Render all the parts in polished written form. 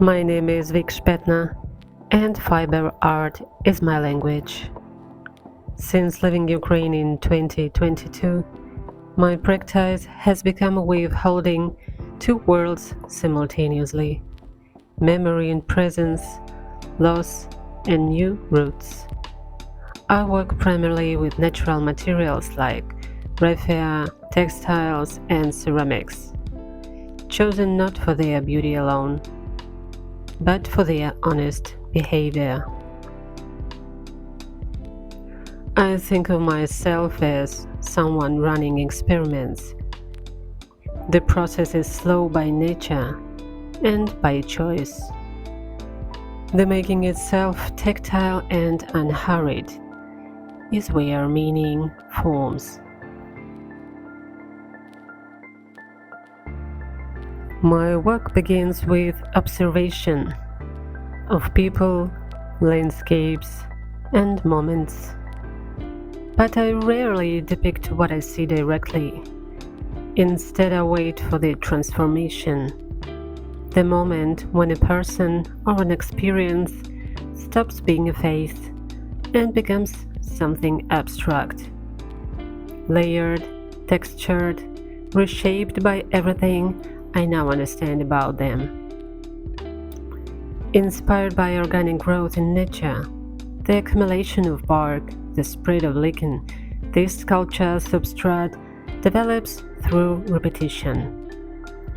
My name is Vikshpetna, and fiber art is my language. Since leaving Ukraine in 2022, my practice has become a way of holding two worlds simultaneously: memory and presence, loss and new roots. I work primarily with natural materials like raffia, textiles, and ceramics, chosen not for their beauty alone, but for their honest behavior. I think of myself as someone running experiments. The process is slow by nature and by choice. The making itself tactile and unhurried is where meaning forms. My work begins with observation of people, landscapes, and moments. But I rarely depict what I see directly. Instead, I wait for the transformation, the moment when a person or an experience stops being a face and becomes something abstract, layered, textured, reshaped by everything I now understand about them. Inspired by organic growth in nature, the accumulation of bark, the spread of lichen, this sculpture substrate develops through repetition.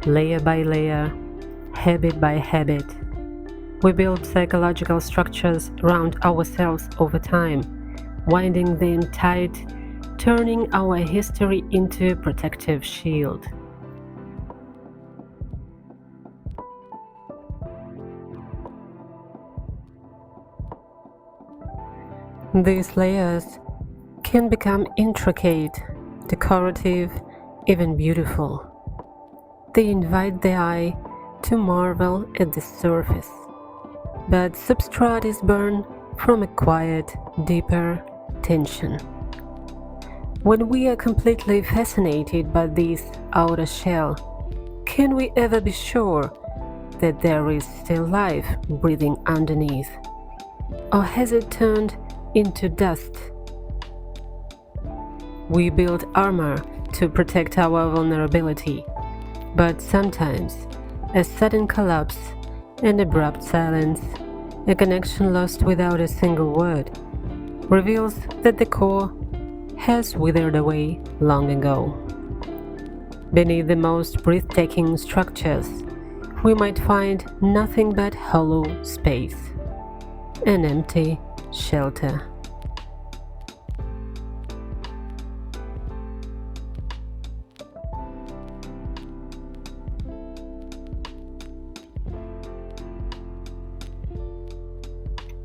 Layer by layer, habit by habit, we build psychological structures around ourselves over time, winding them tight, turning our history into a protective shield. These layers can become intricate, decorative, even beautiful. They invite the eye to marvel at the surface. But substrate is born from a quiet, deeper tension. When we are completely fascinated by this outer shell, can we ever be sure that there is still life breathing underneath? Or has it turned into dust? We build armor to protect our vulnerability, but sometimes a sudden collapse, an abrupt silence, a connection lost without a single word, reveals that the core has withered away long ago. Beneath the most breathtaking structures, we might find nothing but hollow space, an empty shelter.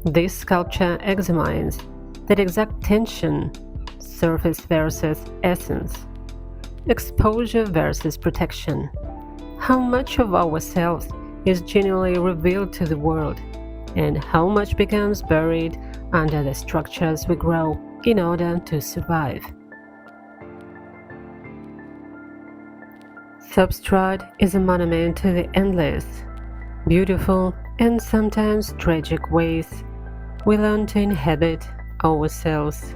This sculpture examines that exact tension, surface versus essence, exposure versus protection. How much of ourselves is genuinely revealed to the world, and how much becomes buried under the structures we grow in order to survive. Substrate is a monument to the endless, beautiful, and sometimes tragic ways we learn to inhabit ourselves.